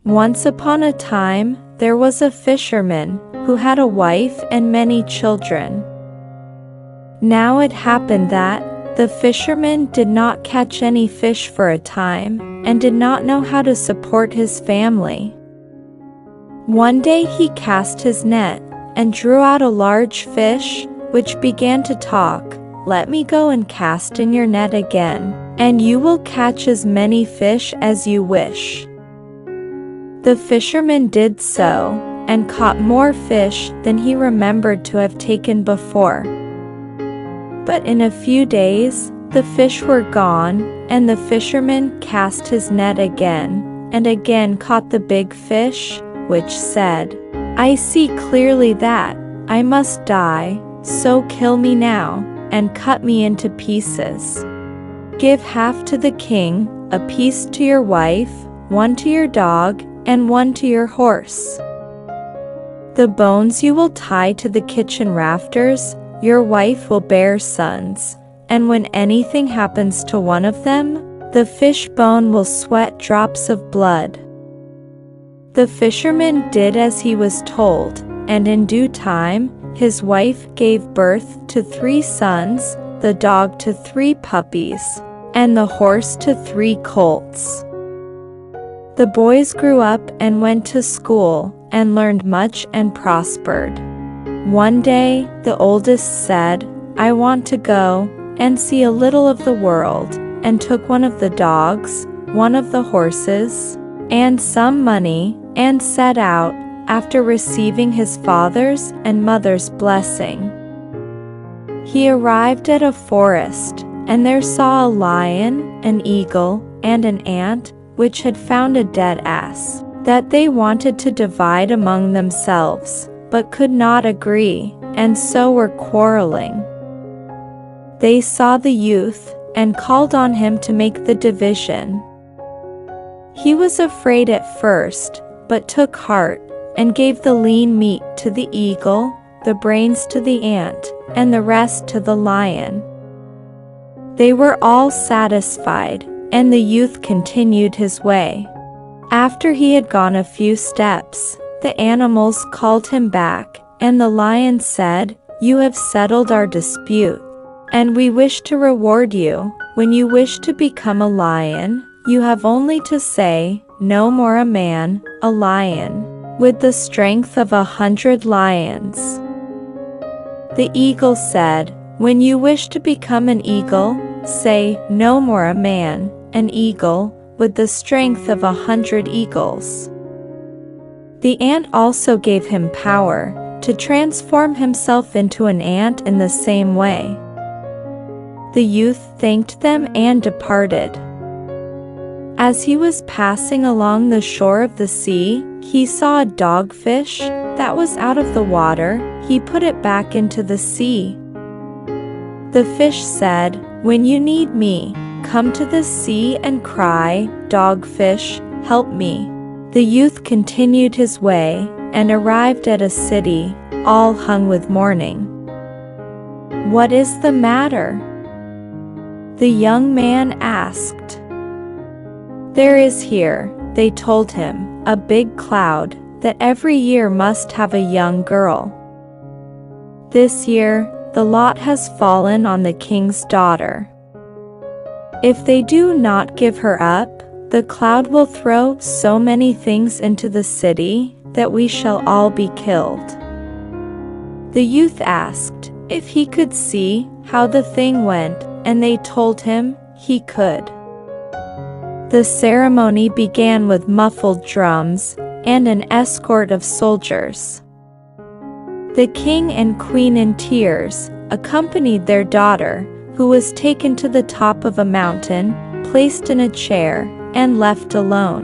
Once upon a time, there was a fisherman who had a wife and many children. Now it happened that the fisherman did not catch any fish for a time and did not know how to support his family. One day he cast his net and drew out a large fish, which began to talk. "Let me go and cast in your net again, and you will catch as many fish as you wish." The fisherman did so, and caught more fish than he remembered to have taken before. But in a few days, the fish were gone, and the fisherman cast his net again, and again caught the big fish, which said, "I see clearly that I must die, so kill me now, and cut me into pieces. Give half to the king, a piece to your wife, one to your dog, and one to your horse. The bones you will tie to the kitchen rafters. Your wife will bear sons, and when anything happens to one of them, the fish bone will sweat drops of blood." The fisherman did as he was told, and in due time, his wife gave birth to 3 sons, the dog to 3 puppies, and the horse to 3 colts. The boys grew up and went to school, and learned much and prospered. One day, the oldest said, "I want to go and see a little of the world," and took one of the dogs, one of the horses, and some money, and set out, after receiving his father's and mother's blessing. He arrived at a forest, and there saw a lion, an eagle, and an ant, which had found a dead ass, that they wanted to divide among themselves, but could not agree, and so were quarreling. They saw the youth, and called on him to make the division. He was afraid at first, but took heart, and gave the lean meat to the eagle, the brains to the ant, and the rest to the lion. They were all satisfied, and the youth continued his way. After he had gone a few steps, the animals called him back, and the lion said, "You have settled our dispute, and we wish to reward you. When you wish to become a lion, you have only to say, 'No more a man, a lion, with the strength of 100 lions.'" The eagle said, "When you wish to become an eagle, say, 'No more a man, an eagle, with the strength of 100 eagles.'" The ant also gave him power to transform himself into an ant in the same way. The youth thanked them and departed. As he was passing along the shore of the sea, he saw a dogfish that was out of the water. He put it back into the sea. The fish said, "When you need me, come to the sea and cry, 'Dogfish, help me.'" The youth continued his way, and arrived at a city, all hung with mourning. "What is the matter?" the young man asked. "There is here," they told him, "a big cloud, that every year must have a young girl. This year, the lot has fallen on the king's daughter. If they do not give her up, the cloud will throw so many things into the city that we shall all be killed." The youth asked if he could see how the thing went, and they told him he could. The ceremony began with muffled drums and an escort of soldiers. The king and queen in tears accompanied their daughter, who was taken to the top of a mountain, placed in a chair, and left alone.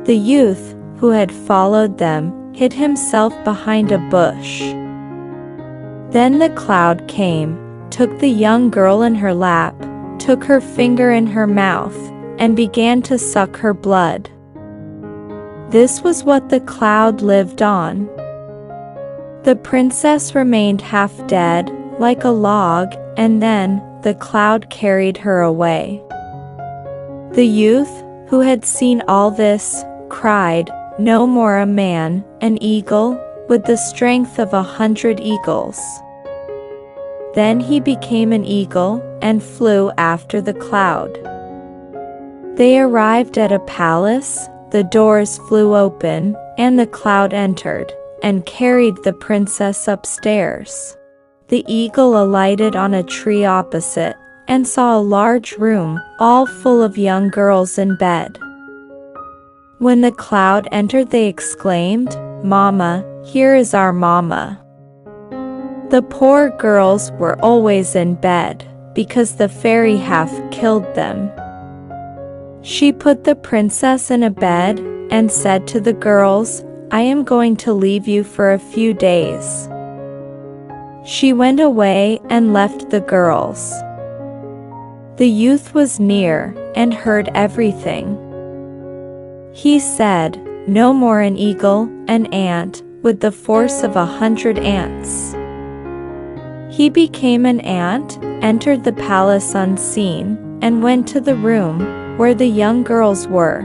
The youth, who had followed them, hid himself behind a bush. Then the cloud came, took the young girl in her lap, took her finger in her mouth, and began to suck her blood. This was what the cloud lived on. The princess remained half dead, like a log, and then the cloud carried her away. The youth, who had seen all this, cried, "No more a man, an eagle, with the strength of 100 eagles." Then he became an eagle and flew after the cloud. They arrived at a palace, the doors flew open, and the cloud entered, and carried the princess upstairs. The eagle alighted on a tree opposite, and saw a large room, all full of young girls in bed. When the cloud entered, they exclaimed, "Mama, here is our mama." The poor girls were always in bed, because the fairy half killed them. She put the princess in a bed, and said to the girls, "I am going to leave you for a few days." She went away and left the girls. The youth was near, and heard everything. He said, "No more an eagle, an ant, with the force of 100 ants." He became an ant, entered the palace unseen, and went to the room where the young girls were.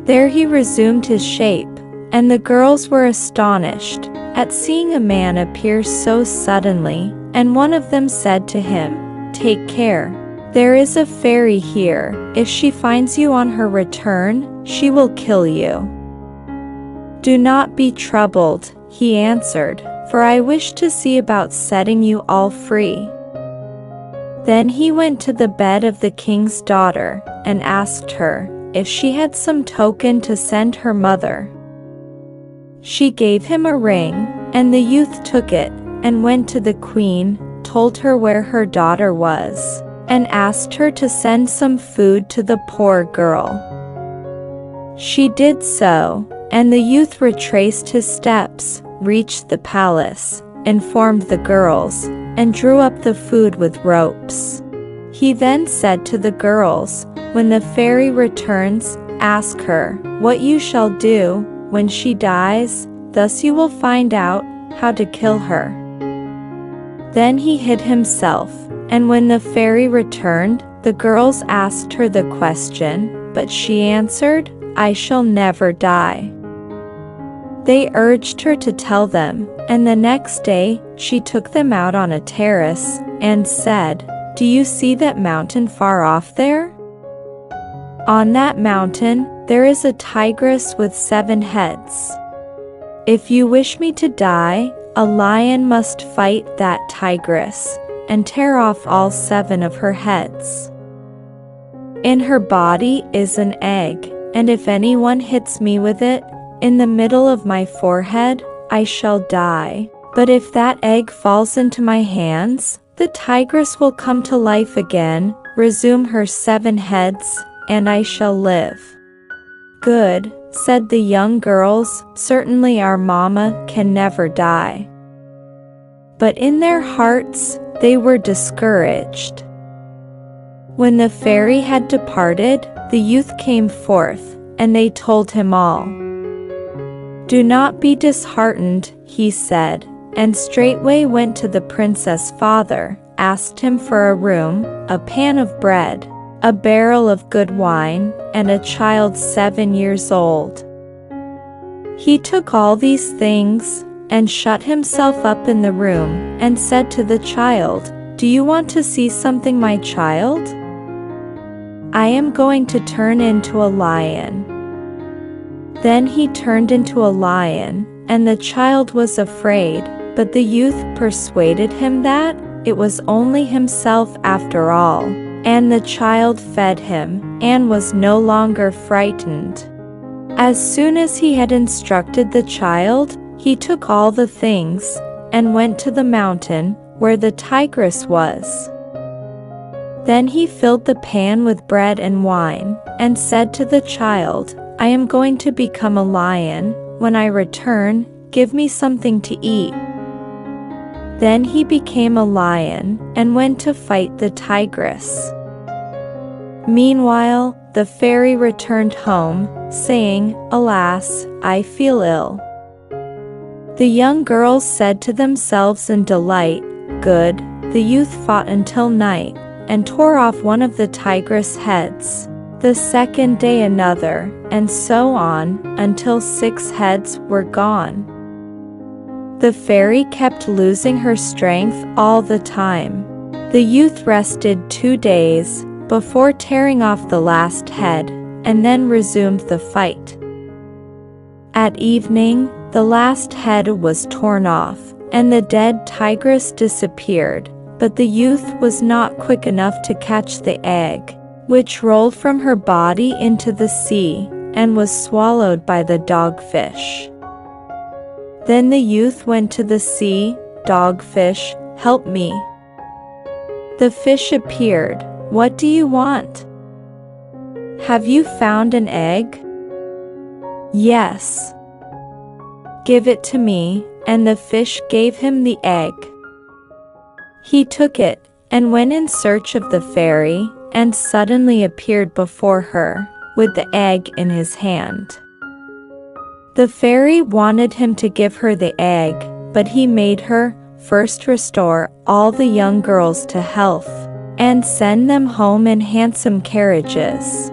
There he resumed his shape, and the girls were astonished at seeing a man appear so suddenly, and one of them said to him, "Take care. There is a fairy here. If she finds you on her return, she will kill you." "Do not be troubled," he answered, "for I wish to see about setting you all free." Then he went to the bed of the king's daughter, and asked her if she had some token to send her mother. She gave him a ring, and the youth took it, and went to the queen, told her where her daughter was, and asked her to send some food to the poor girl. She did so, and the youth retraced his steps, reached the palace, informed the girls, and drew up the food with ropes. He then said to the girls, "When the fairy returns, ask her what you shall do when she dies, thus you will find out how to kill her." Then he hid himself, and when the fairy returned, the girls asked her the question, but she answered, "I shall never die." They urged her to tell them, and the next day she took them out on a terrace, and said, "Do you see that mountain far off there? On that mountain there is a tigress with 7 heads. If you wish me to die, a lion must fight that tigress, and tear off all 7 of her heads. In her body is an egg, and if anyone hits me with it, in the middle of my forehead, I shall die. But if that egg falls into my hands, the tigress will come to life again, resume her 7 heads, and I shall live." "Good," said the young girls, "certainly our mama can never die." But in their hearts, they were discouraged. When the fairy had departed, the youth came forth, and they told him all. "Do not be disheartened," he said, and straightway went to the princess' father, asked him for a room, a pan of bread, a barrel of good wine, and a child 7 years old. He took all these things, and shut himself up in the room, and said to the child, "Do you want to see something, my child? I am going to turn into a lion." Then he turned into a lion, and the child was afraid, but the youth persuaded him that it was only himself after all, and the child fed him, and was no longer frightened. As soon as he had instructed the child, he took all the things, and went to the mountain, where the tigress was. Then he filled the pan with bread and wine, and said to the child, "I am going to become a lion. When I return, give me something to eat." Then he became a lion, and went to fight the tigress. Meanwhile, the fairy returned home, saying, "Alas, I feel ill." The young girls said to themselves in delight, "Good." The youth fought until night, and tore off one of the tigress' heads. the second day another, and so on, until 6 heads were gone. The fairy kept losing her strength all the time. The youth rested 2 days, before tearing off the last head, and then resumed the fight. At evening, the last head was torn off, and the dead tigress disappeared, but the youth was not quick enough to catch the egg, which rolled from her body into the sea, and was swallowed by the dogfish. Then the youth went to the sea. "Dogfish, help me." The fish appeared. "What do you want?" "Have you found an egg?" "Yes." "Give it to me," and the fish gave him the egg. He took it, and went in search of the fairy, and suddenly appeared before her, with the egg in his hand. The fairy wanted him to give her the egg, but he made her first restore all the young girls to health, and send them home in handsome carriages.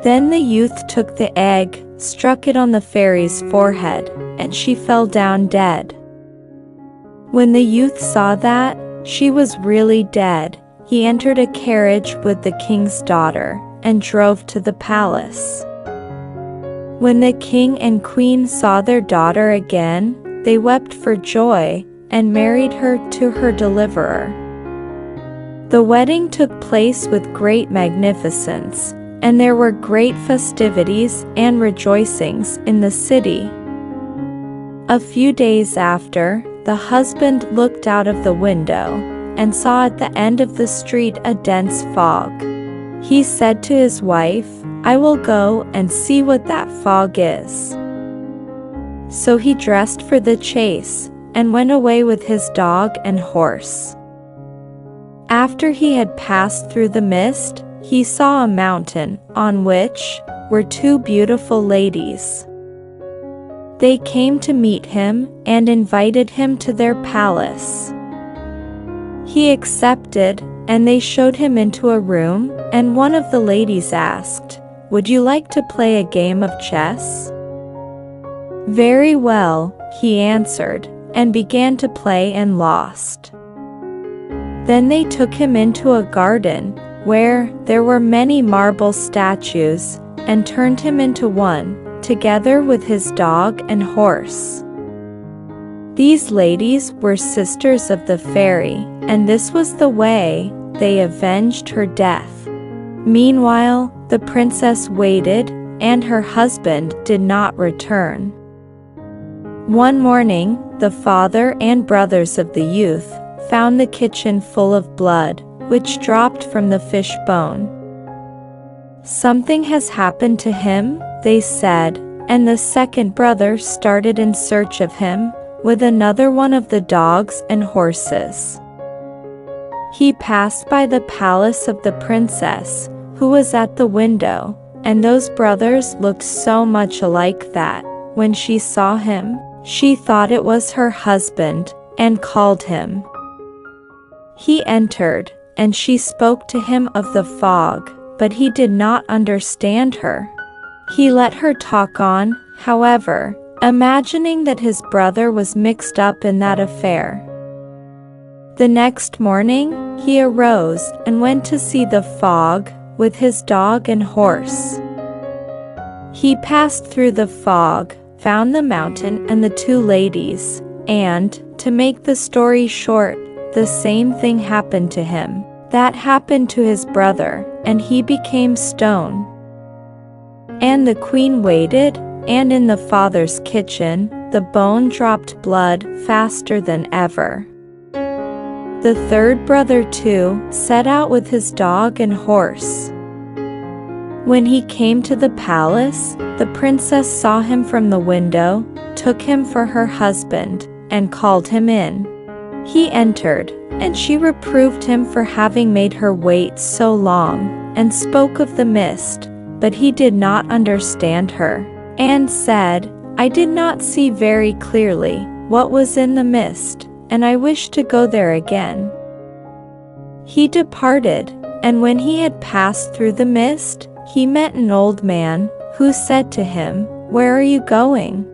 Then the youth took the egg, struck it on the fairy's forehead, and she fell down dead. When the youth saw that she was really dead, he entered a carriage with the king's daughter, and drove to the palace. When the king and queen saw their daughter again, they wept for joy, and married her to her deliverer. The wedding took place with great magnificence, and there were great festivities and rejoicings in the city. A few days after, the husband looked out of the window, and saw at the end of the street a dense fog. He said to his wife, "I will go and see what that fog is." So he dressed for the chase, and went away with his dog and horse. After he had passed through the mist, he saw a mountain, on which were 2 beautiful ladies. They came to meet him, and invited him to their palace. He accepted, and they showed him into a room, and one of the ladies asked, "Would you like to play a game of chess?" "Very well," he answered, and began to play and lost. Then they took him into a garden, where there were many marble statues, and turned him into one, together with his dog and horse. These ladies were sisters of the fairy, and this was the way they avenged her death. Meanwhile, the princess waited, and her husband did not return. One morning, the father and brothers of the youth found the kitchen full of blood, which dropped from the fish bone. "Something has happened to him," they said, and the second brother started in search of him, with another one of the dogs and horses. He passed by the palace of the princess, who was at the window, and those brothers looked so much alike that, when she saw him, she thought it was her husband, and called him. He entered, and she spoke to him of the fog, but he did not understand her. He let her talk on, however, imagining that his brother was mixed up in that affair. The next morning, he arose and went to see the fog, with his dog and horse. He passed through the fog, found the mountain and the 2 ladies, and, to make the story short, the same thing happened to him that happened to his brother, and he became stone. And the queen waited, and in the father's kitchen, the bone dropped blood faster than ever. The third brother too set out with his dog and horse. When he came to the palace, the princess saw him from the window, took him for her husband, and called him in. He entered, and she reproved him for having made her wait so long, and spoke of the mist, but he did not understand her, and said, "I did not see very clearly what was in the mist, and I wish to go there again." He departed, and when he had passed through the mist, he met an old man, who said to him, "Where are you going?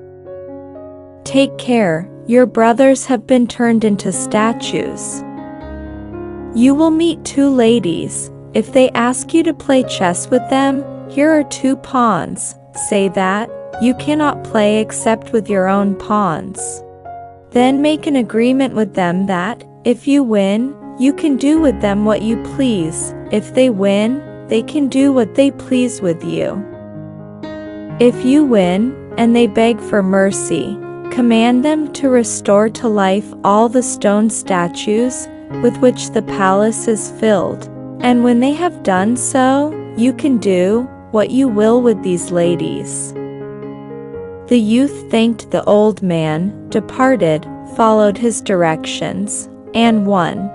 Take care, your brothers have been turned into statues. You will meet two ladies. If they ask you to play chess with them, here are two pawns. Say that you cannot play except with your own pawns. Then make an agreement with them that, if you win, you can do with them what you please. If they win, they can do what they please with you. If you win, and they beg for mercy, command them to restore to life all the stone statues with which the palace is filled, and when they have done so, you can do what you will with these ladies." The youth thanked the old man, departed, followed his directions, and won.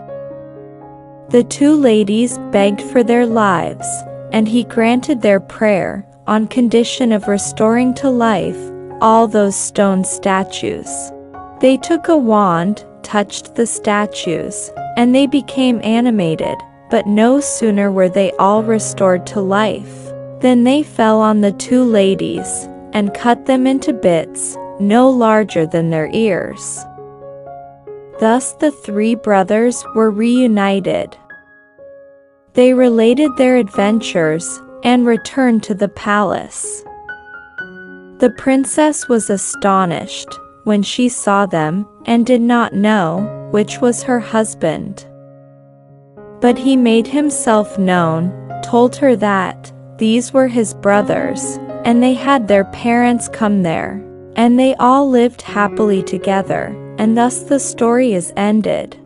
The two ladies begged for their lives, and he granted their prayer, on condition of restoring to life all those stone statues. They took a wand, touched the statues, and they became animated, but no sooner were they all restored to life, than they fell on the two ladies, and cut them into bits, no larger than their ears. Thus the three brothers were reunited. They related their adventures, and returned to the palace. The princess was astonished when she saw them, and did not know which was her husband. But he made himself known, told her that these were his brothers, and they had their parents come there, and they all lived happily together, and thus the story is ended.